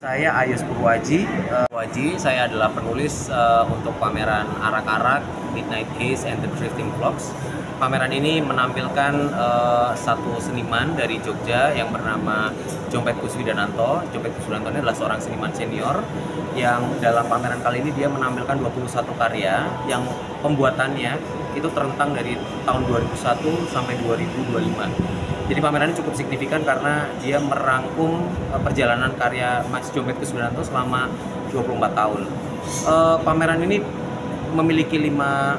Saya Ayus Purwaji. Saya adalah penulis untuk pameran Arak-Arak, Midnight Haze, and the Drifting Clocks. Pameran ini menampilkan satu seniman dari Jogja yang bernama Jompet Kuswidananto. Jompet Kuswidananto ini adalah seorang seniman senior yang dalam pameran kali ini dia menampilkan 21 karya yang pembuatannya itu terentang dari tahun 2001 sampai 2025. Jadi pameran ini cukup signifikan karena dia merangkum perjalanan karya Mas Jompet Kuswidananto selama 24 tahun. Pameran ini memiliki 5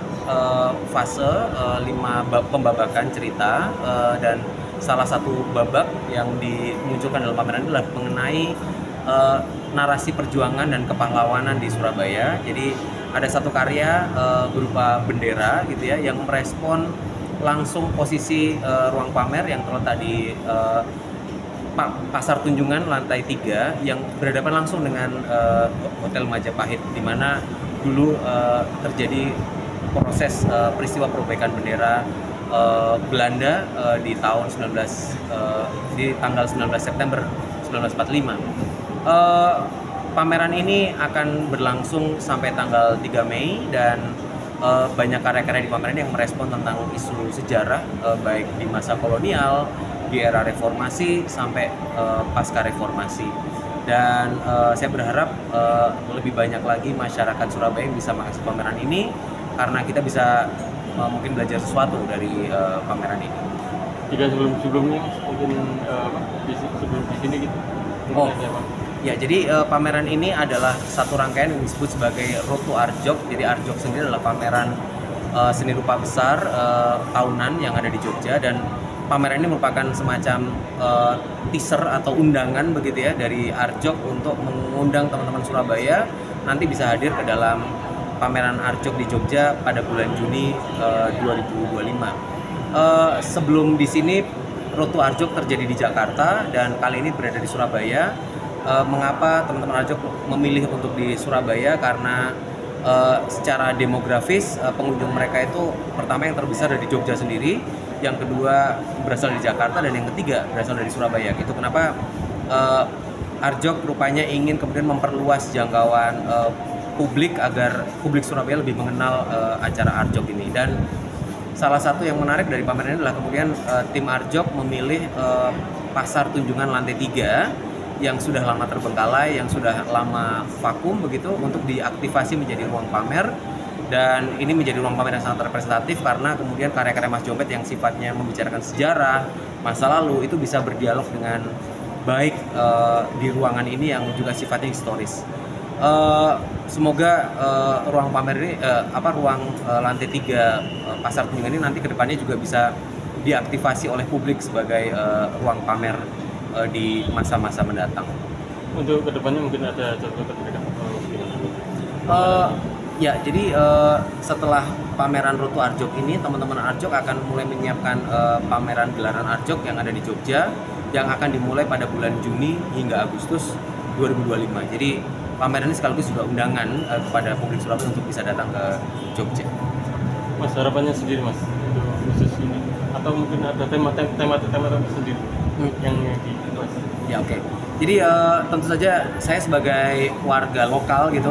fase, 5 pembabakan cerita, dan salah satu babak yang dimunculkan dalam pameran ini adalah mengenai narasi perjuangan dan kepahlawanan di Surabaya. Jadi ada satu karya berupa bendera gitu ya yang merespon langsung posisi ruang pamer yang terletak di Pasar Tunjungan lantai 3 yang berhadapan langsung dengan Hotel Majapahit, di mana dulu terjadi proses peristiwa perbaikan bendera Belanda di tahun di tanggal 19 September 1945. Pameran ini akan berlangsung sampai tanggal 3 Mei dan banyak karya-karya di pameran yang merespon tentang isu sejarah baik di masa kolonial, di era reformasi sampai pasca reformasi. Dan saya berharap lebih banyak lagi masyarakat Surabaya yang bisa mengakses pameran ini karena kita bisa mungkin belajar sesuatu dari pameran ini. Jika sebelumnya mungkin sebelum di sini gitu. Ya, jadi pameran ini adalah satu rangkaian yang disebut sebagai Road to Arjok. Jadi Arjok sendiri adalah pameran seni rupa besar tahunan yang ada di Jogja, dan pameran ini merupakan semacam teaser atau undangan begitu ya dari Arjok untuk mengundang teman-teman Surabaya nanti bisa hadir ke dalam pameran Arjok di Jogja pada bulan Juni 2025. Sebelum di sini Road to Arjok terjadi di Jakarta dan kali ini berada di Surabaya. Mengapa teman-teman Arjok memilih untuk di Surabaya? Karena secara demografis pengunjung mereka itu pertama yang terbesar dari Jogja sendiri, yang kedua berasal dari Jakarta, dan yang ketiga berasal dari Surabaya. Gitu kenapa Arjok rupanya ingin kemudian memperluas jangkauan publik agar publik Surabaya lebih mengenal acara Arjok ini. Dan salah satu yang menarik dari pameran ini adalah kemudian tim Arjok memilih Pasar Tunjungan lantai 3 yang sudah lama terbengkalai, yang sudah lama vakum begitu, untuk diaktifasi menjadi ruang pamer. Dan ini menjadi ruang pamer yang sangat representatif karena kemudian karya-karya Mas Jompet yang sifatnya membicarakan sejarah masa lalu itu bisa berdialog dengan baik di ruangan ini yang juga sifatnya historis. Semoga ruang pamer ini ruang lantai 3 Pasar Tunjungan ini nanti kedepannya juga bisa diaktifasi oleh publik sebagai ruang pamer di masa-masa mendatang. Untuk kedepannya mungkin ada catatan mereka? Ya, jadi setelah pameran Road to Arjok ini, teman-teman Arjok akan mulai menyiapkan pameran gelaran Arjok yang ada di Jogja, yang akan dimulai pada bulan Juni hingga Agustus 2025. Jadi pameran ini sekaligus juga undangan kepada publik Surabaya untuk bisa datang ke Jogja. Mas, harapannya sendiri Mas untuk khusus ini, atau mungkin ada tema sendiri yang dibahas? Ya, oke. Jadi tentu saja saya sebagai warga lokal gitu,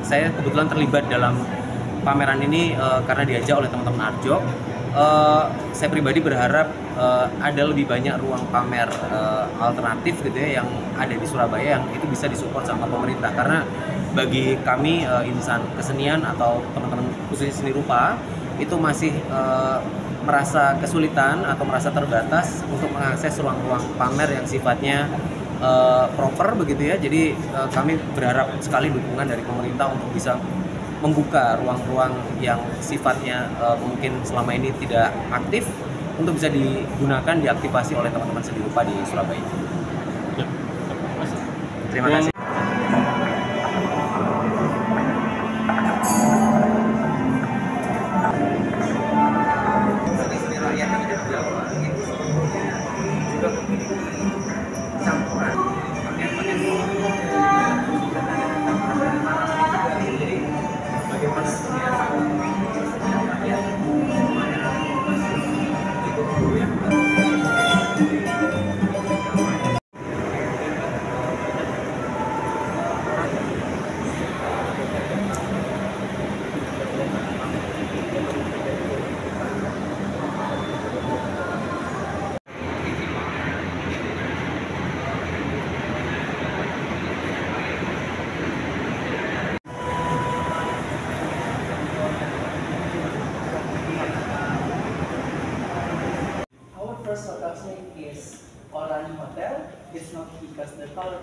saya kebetulan terlibat dalam pameran ini karena diajak oleh teman-teman Arjok. Saya pribadi berharap ada lebih banyak ruang pamer alternatif gitu ya yang ada di Surabaya yang itu bisa disupport sama pemerintah, karena bagi kami insan kesenian atau teman-teman khususnya seni rupa itu masih merasa kesulitan atau merasa terbatas untuk mengakses ruang-ruang pamer yang sifatnya proper begitu ya. Jadi kami berharap sekali dukungan dari pemerintah untuk bisa membuka ruang-ruang yang sifatnya mungkin selama ini tidak aktif untuk bisa digunakan, diaktifasi oleh teman-teman seni rupa di Surabaya. Terima kasih.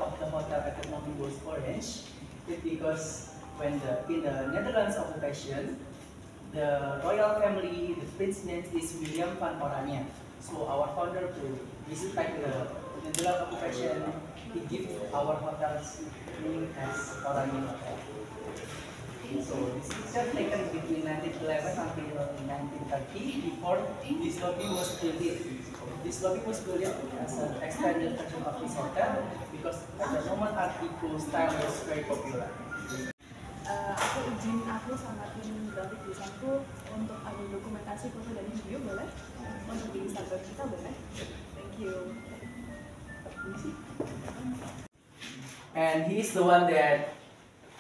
of the hotel at the moment was orange. It's because when in the Netherlands occupation, the royal family, the prince name is William van Oranje. So our founder to visit back the Netherlands occupation, he gave our hotels name as Oranje Hotel. So this picture taken between 1911 until 1930 before this lobby was built. This lobby was built as an expanded version of this hotel because the Roman Art Deco style was very popular. Aku sama tim grafik desainku untuk ada dokumentasi foto dan video boleh, untuk di Instagram kita boleh. Thank you. And he is the one that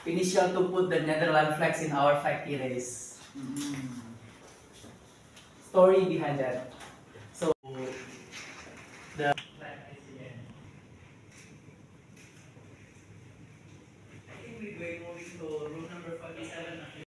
initial to put the Netherlands flags in our flag terrace. Story behind that. So the